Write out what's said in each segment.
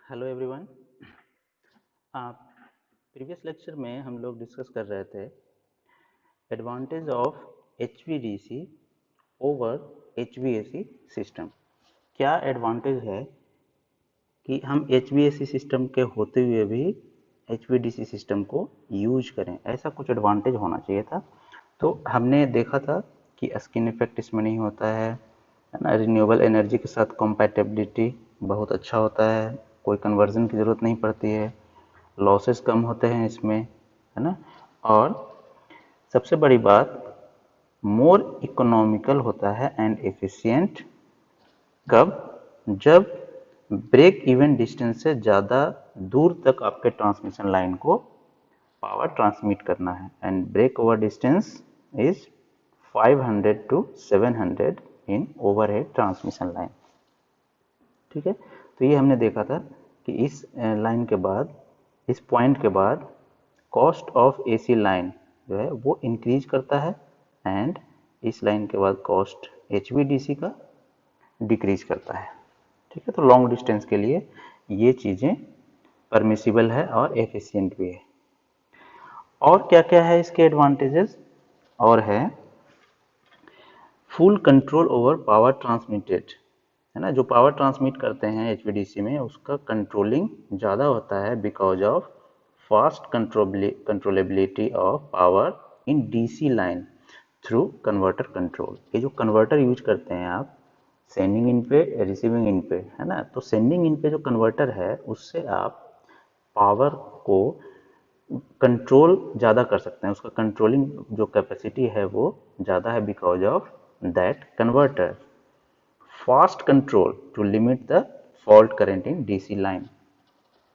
Hello everyone. Previous lecture में हम लोग डिस्कस कर रहे थे advantage of HVDC over HVAC system. क्या एडवांटेज है कि हम HVAC सिस्टम के होते हुए भी HVDC सिस्टम को यूज करें, ऐसा कुछ एडवांटेज होना चाहिए था। तो हमने देखा था कि स्किन इफेक्ट इसमें नहीं होता है ना, रिन्यूएबल एनर्जी के साथ कंपैटिबिलिटी बहुत अच्छा होता है, कोई कन्वर्जन की ज़रूरत नहीं पड़ती है, लॉसेस कम होते हैं इसमें, है ना। और सबसे बड़ी बात, मोर इकोनॉमिकल होता है एंड एफिशिएंट। कब? जब ब्रेक इवन डिस्टेंस से ज़्यादा दूर तक आपके ट्रांसमिशन लाइन को पावर ट्रांसमिट करना है, and break over distance is 500 to 700 in overhead transmission line. ठीक है, तो ये हमने देखा था कि इस लाइन के बाद, इस पॉइंट के बाद कॉस्ट ऑफ AC लाइन जो है वो इंक्रीज करता है, एंड इस लाइन के बाद कॉस्ट HVDC का डिक्रीज करता है। ठीक है, तो लॉन्ग डिस्टेंस के लिए ये चीज़ें परमिसिबल है और एफिशिएंट भी है। और क्या क्या है इसके एडवांटेजेस? और है full control over power transmitted, है ना। जो पावर ट्रांसमिट करते हैं HVDC में उसका कंट्रोलिंग ज़्यादा होता है because of fast controllability of power in DC line through converter control. ये जो कन्वर्टर यूज करते हैं आप सेंडिंग इन पे, रिसीविंग इन पे, है ना, तो सेंडिंग इन पे जो कन्वर्टर है उससे आप पावर को कंट्रोल ज़्यादा कर सकते हैं, उसका कंट्रोलिंग जो कैपेसिटी है वो ज़्यादा है because of that converter. Fast control to limit the fault current in DC line,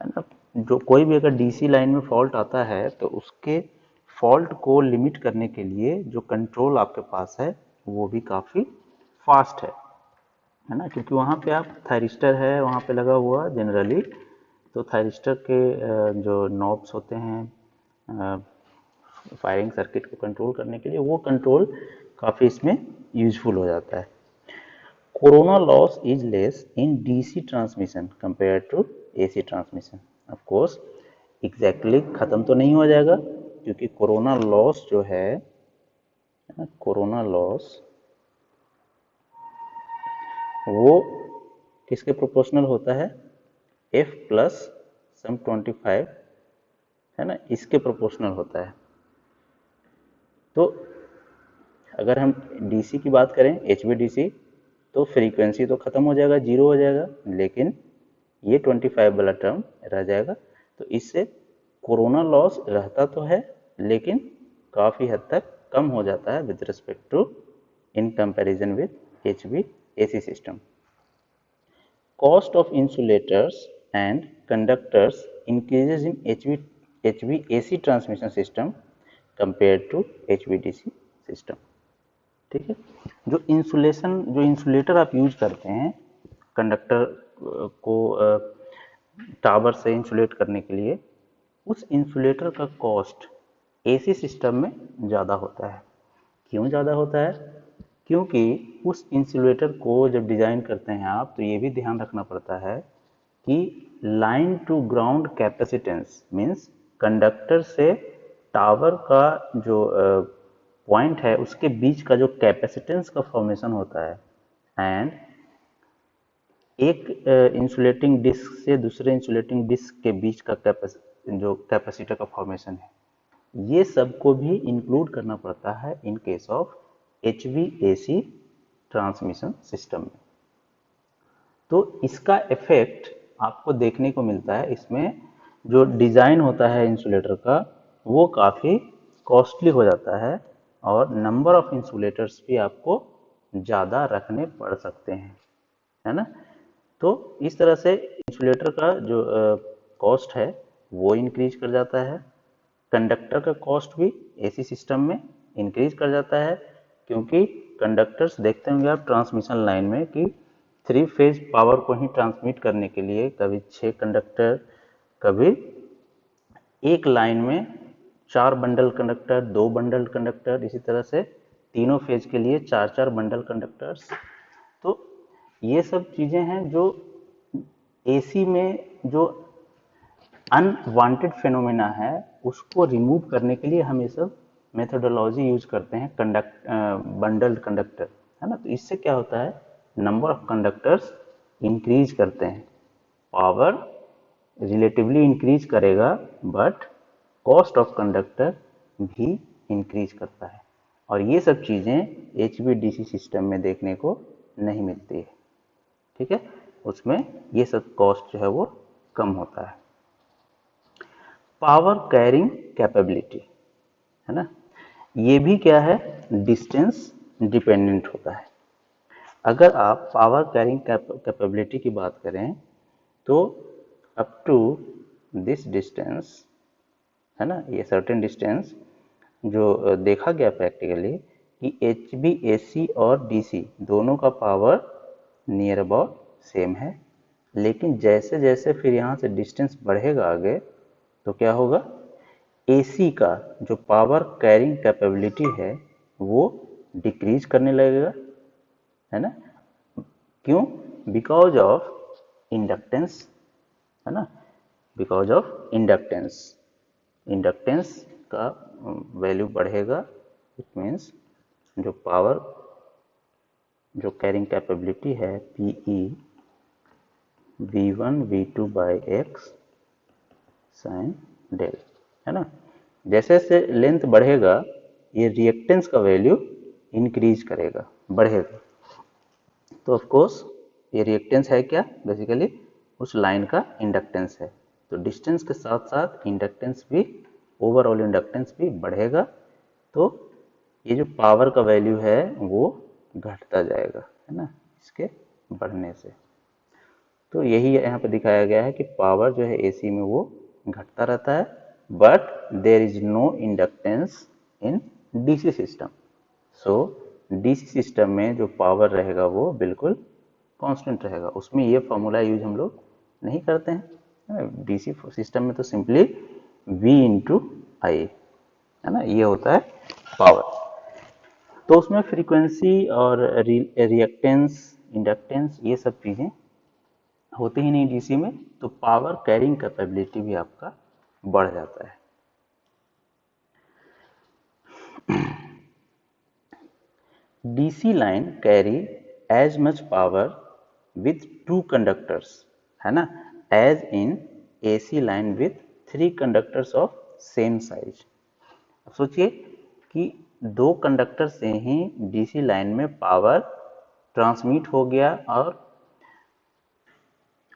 है ना। जो कोई भी अगर DC लाइन में फॉल्ट आता है तो उसके फॉल्ट को लिमिट करने के लिए जो कंट्रोल आपके पास है वो भी काफ़ी फास्ट है ना, क्योंकि वहाँ पे आप थायरिस्टर है वहाँ पे लगा हुआ जनरली, तो थायरिस्टर के जो नॉब्स होते हैं फायरिंग सर्किट को कंट्रोल करने के लिए, वो कंट्रोल काफ़ी इसमें यूजफुल हो जाता है। Corona loss is less in DC transmission compare to AC transmission. Of course exactly ख़त्म तो नहीं हो जाएगा, क्योंकि कोरोना लॉस जो है ना, कोरोना लॉस वो किसके प्रोपोर्शनल होता है? F प्लस सम 25, है ना, इसके प्रोपोर्शनल होता है। तो अगर हम DC की बात करें, HVDC, तो फ्रीक्वेंसी तो ख़त्म हो जाएगा, जीरो हो जाएगा, लेकिन ये 25 वाला टर्म रह जाएगा। तो इससे कोरोना लॉस रहता तो है लेकिन काफ़ी हद तक कम हो जाता है with respect to in comparison with HVAC system. Cost of insulators and conductors increases in HVAC transmission system compared to HVDC system। ठीक है, जो इंसुलेटर आप यूज करते हैं कंडक्टर को टावर से इंसुलेट करने के लिए, उस इंसुलेटर का कॉस्ट AC सिस्टम में ज़्यादा होता है। क्यों ज़्यादा होता है? क्योंकि उस इंसुलेटर को जब डिज़ाइन करते हैं आप, तो ये भी ध्यान रखना पड़ता है कि line to ground capacitance means conductor से टावर का जो पॉइंट है उसके बीच का जो कैपेसिटेंस का फॉर्मेशन होता है, एंड एक इंसुलेटिंग डिस्क से दूसरे इंसुलेटिंग डिस्क के बीच का जो कैपेसिटर का फॉर्मेशन है, ये सब को भी इंक्लूड करना पड़ता है in case of HVAC transmission system में। तो इसका इफेक्ट आपको देखने को मिलता है, इसमें जो डिज़ाइन होता है इंसुलेटर का वो काफ़ी कॉस्टली हो जाता है, और नंबर ऑफ इंसुलेटर्स भी आपको ज़्यादा रखने पड़ सकते हैं, है ना। तो इस तरह से इंसुलेटर का जो कॉस्ट है वो इंक्रीज कर जाता है। कंडक्टर का कॉस्ट भी AC सिस्टम में इंक्रीज कर जाता है, क्योंकि कंडक्टर्स देखते होंगे आप ट्रांसमिशन लाइन में कि 3 फेज पावर को ही ट्रांसमिट करने के लिए कभी 6 कंडक्टर, कभी एक लाइन में 4 बंडल कंडक्टर, 2 बंडल कंडक्टर, इसी तरह से तीनों फेज के लिए 4-4 बंडल कंडक्टर्स। तो ये सब चीज़ें हैं जो AC में जो अनवांटेड फेनोमेना है उसको रिमूव करने के लिए हम ये सब मेथोडोलॉजी यूज करते हैं, बंडल्ड कंडक्टर, है ना। तो इससे क्या होता है, नंबर ऑफ कंडक्टर्स इंक्रीज करते हैं, पावर रिलेटिवली इंक्रीज करेगा, बट कॉस्ट ऑफ कंडक्टर भी इंक्रीज करता है। और ये सब चीज़ें HVDC सिस्टम में देखने को नहीं मिलती है, ठीक है। उसमें ये सब कॉस्ट जो है वो कम होता है। पावर कैरिंग कैपेबिलिटी, है ना, ये भी क्या है, डिस्टेंस डिपेंडेंट होता है। अगर आप पावर कैरिंग कैपेबिलिटी की बात करें तो अप टू दिस डिस्टेंस, है ना, ये सर्टेन डिस्टेंस जो देखा गया प्रैक्टिकली कि HVAC और DC दोनों का पावर नियर अबाउट सेम है, लेकिन जैसे जैसे फिर यहाँ से डिस्टेंस बढ़ेगा आगे तो क्या होगा, AC का जो पावर कैरिंग कैपेबिलिटी है वो डिक्रीज करने लगेगा, है ना। क्यों, बिकॉज ऑफ इंडक्टेंस, है ना, बिकॉज ऑफ इंडक्टेंस, इंडक्टेंस का वैल्यू बढ़ेगा, इट मीन्स जो पावर जो कैरिंग कैपेबिलिटी है PE V1 V2 by x sine del, है ना। जैसे जैसे लेंथ बढ़ेगा ये रिएक्टेंस का वैल्यू इंक्रीज करेगा, बढ़ेगा। तो ऑफ कोर्स ये रिएक्टेंस है क्या, बेसिकली उस लाइन का इंडक्टेंस है। तो डिस्टेंस के साथ साथ इंडक्टेंस भी, ओवरऑल इंडक्टेंस भी बढ़ेगा, तो ये जो पावर का वैल्यू है वो घटता जाएगा, है ना, इसके बढ़ने से। तो यही यहाँ पे दिखाया गया है कि पावर जो है AC में वो घटता रहता है, but there is no inductance in DC system. So DC system में जो पावर रहेगा वो बिल्कुल कांस्टेंट रहेगा, उसमें ये फॉर्मूला यूज हम लोग नहीं करते हैं। DC सिस्टम में तो सिंपली V इंटू आई, है ना, ये होता है पावर। तो उसमें फ्रीक्वेंसी और रिएक्टेंस, इंडक्टेंस, ये सब चीज़ें होती ही नहीं DC में, तो पावर कैरिंग कैपेबिलिटी भी आपका बढ़ जाता है। DC line carry as much power with 2 conductors, है ना, as in AC line with 3 conductors of same size। अब सोचिए कि 2 कंडक्टर से ही DC लाइन में पावर ट्रांसमिट हो गया और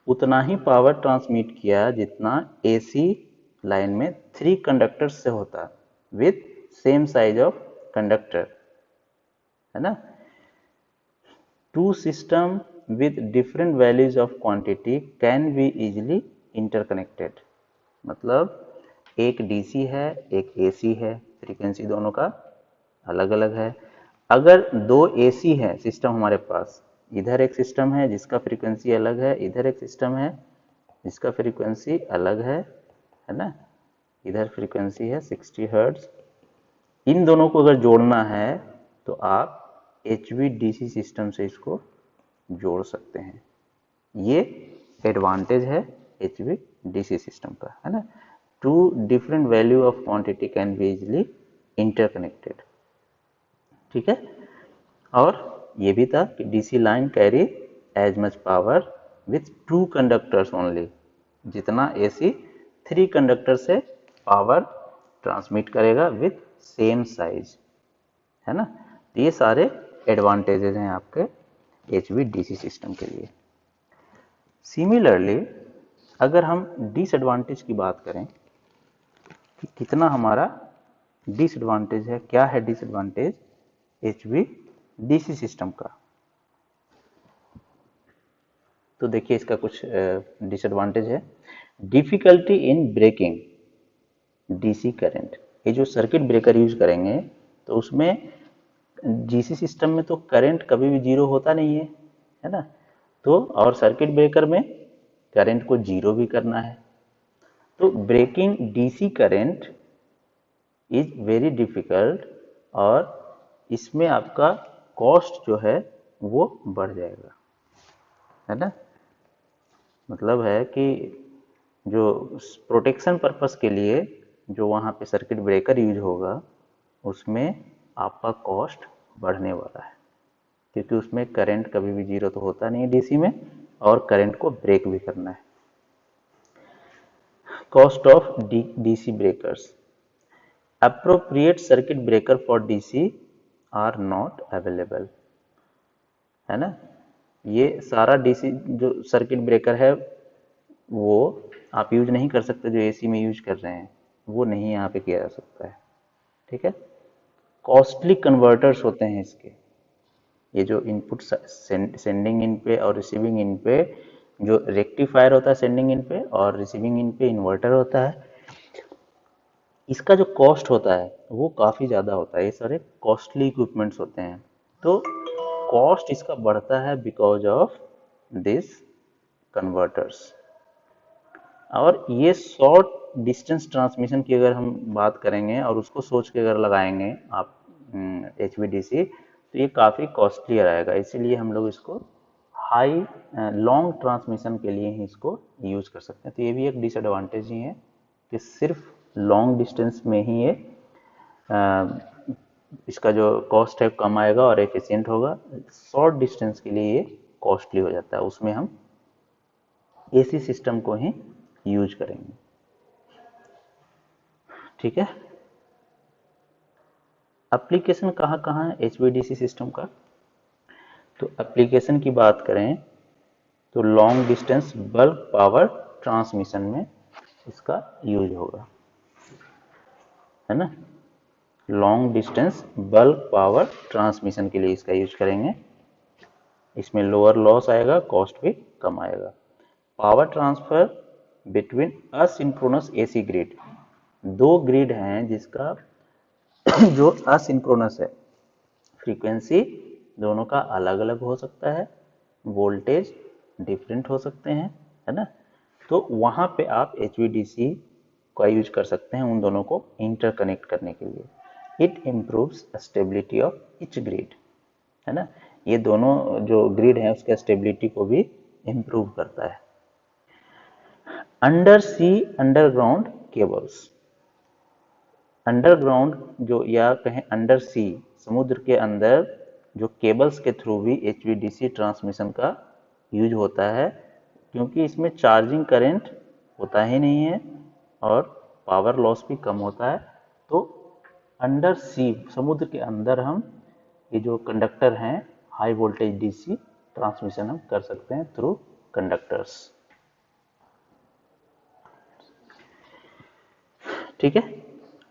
उतना ही पावर ट्रांसमिट किया जितना AC लाइन में 3 कंडक्टर्स से होता, with same size of conductor, है ना। Two system with different values of quantity can be easily interconnected। मतलब एक DC है एक AC है, फ्रीक्वेंसी दोनों का अलग अलग है। अगर दो AC है सिस्टम हमारे पास, इधर एक सिस्टम है जिसका फ्रीक्वेंसी अलग है, इधर एक सिस्टम है जिसका फ्रीक्वेंसी अलग है ना, इधर फ्रीक्वेंसी है 60 हर्ट्ज। इन दोनों को अगर जोड़ना है तो आप HVDC सिस्टम से इसको जोड़ सकते हैं। ये एडवांटेज है HVDC सिस्टम का, है ना। Two different value of quantity can be easily interconnected, ठीक है। और ये भी था कि DC line carry as much power with 2 conductors only, जितना AC 3 कंडक्टर से पावर ट्रांसमिट करेगा विथ सेम साइज, है ना। तो ये सारे एडवांटेजेस हैं आपके HVDC सिस्टम के लिए। सिमिलरली अगर हम डिसएडवांटेज की बात करें कि कितना हमारा डिसएडवांटेज है, क्या है डिसएडवांटेज HVDC सिस्टम का, तो देखिए इसका कुछ डिसएडवांटेज है। Difficulty in breaking DC current, ये जो सर्किट ब्रेकर यूज करेंगे तो उसमें DC सिस्टम में तो करंट कभी भी जीरो होता नहीं है ना। तो और सर्किट ब्रेकर में करंट को जीरो भी करना है, तो breaking DC current is very difficult, और इसमें आपका कॉस्ट जो है वो बढ़ जाएगा, है ना। मतलब है कि जो प्रोटेक्शन पर्पस के लिए जो वहाँ पे सर्किट ब्रेकर यूज होगा उसमें आपका कॉस्ट बढ़ने वाला है, क्योंकि उसमें करंट कभी भी जीरो तो होता नहीं है डीसी में, और करंट को ब्रेक भी करना है। Cost of DC breakers, appropriate circuit breaker for DC are not available, है ना। ये सारा डीसी जो सर्किट ब्रेकर है वो आप यूज नहीं कर सकते, जो एसी में यूज कर रहे हैं वो नहीं यहाँ पे किया जा सकता है, ठीक है। कॉस्टली कन्वर्टर्स होते हैं इसके, ये जो इनपुट सेंडिंग इन पे और रिसीविंग इन पे जो रेक्टिफायर होता है सेंडिंग इन पे, और रिसीविंग इन पे इन्वर्टर होता है, इसका जो कॉस्ट होता है वो काफ़ी ज़्यादा होता है। ये सारे कॉस्टली इक्विपमेंट्स होते हैं, तो कॉस्ट इसका बढ़ता है बिकॉज ऑफ दिस कन्वर्टर्स। और ये शॉर्ट डिस्टेंस ट्रांसमिशन की अगर हम बात करेंगे और उसको सोच के अगर लगाएंगे आप HVDC, तो ये काफ़ी कॉस्टली रहेगा, इसीलिए हम लोग इसको हाई लॉन्ग ट्रांसमिशन के लिए ही इसको यूज कर सकते हैं। तो ये भी एक डिसएडवांटेज ही है कि सिर्फ लॉन्ग डिस्टेंस में ही ये इसका जो कॉस्ट है कम आएगा और एफिशिएंट होगा। शॉर्ट डिस्टेंस के लिए ये कॉस्टली हो जाता है, उसमें हम एसी सिस्टम को ही यूज करेंगे, ठीक है। एप्लीकेशन कहाँ कहाँ है HVDC सिस्टम का, तो एप्लीकेशन की बात करें तो long distance bulk power transmission में इसका यूज होगा, है ना। Long distance bulk power transmission के लिए इसका यूज करेंगे, इसमें लोअर लॉस आएगा, कॉस्ट भी कम आएगा। Power transfer between asynchronous AC grid, दो ग्रिड हैं जिसका जो असिंक्रोनस है, फ्रीक्वेंसी दोनों का अलग अलग हो सकता है, वोल्टेज डिफरेंट हो सकते हैं, है ना। तो वहाँ पे आप HVDC का यूज कर सकते हैं उन दोनों को इंटरकनेक्ट करने के लिए। It improves stability of each grid, है ना। ये दोनों जो ग्रिड है उसके स्टेबिलिटी को भी इम्प्रूव करता है। अंडर सी अंडरग्राउंड केबल्स, अंडरग्राउंड जो या कहें अंडर सी समुद्र के अंदर जो केबल्स के थ्रू भी HVDC ट्रांसमिशन का यूज होता है, क्योंकि इसमें चार्जिंग करंट होता ही नहीं है और पावर लॉस भी कम होता है। तो अंडर सी समुद्र के अंदर हम ये जो कंडक्टर हैं हाई वोल्टेज DC ट्रांसमिशन हम कर सकते हैं थ्रू कंडक्टर्स, ठीक है।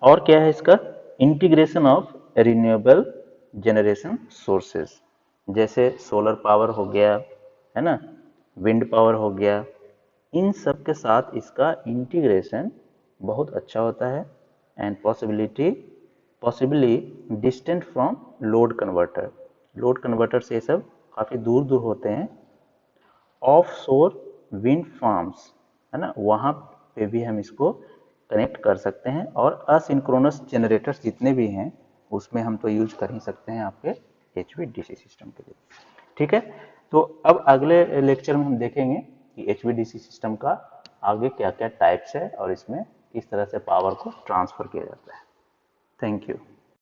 और क्या है इसका, integration of renewable generation sources, जैसे सोलर पावर हो गया, है ना, विंड पावर हो गया, इन सब के साथ इसका इंटीग्रेशन बहुत अच्छा होता है। And possibly distant from load converter, load converter से ये सब काफ़ी दूर दूर होते हैं। ऑफ शोर विंड फार्म्स, है ना, वहाँ पे भी हम इसको कनेक्ट कर सकते हैं, और असिंक्रोनस जनरेटर्स जितने भी हैं उसमें हम तो यूज कर ही सकते हैं आपके HVDC सिस्टम के लिए, ठीक है। तो अब अगले लेक्चर में हम देखेंगे कि HVDC सिस्टम का आगे क्या क्या टाइप्स है और इसमें किस तरह से पावर को ट्रांसफर किया जाता है। Thank you.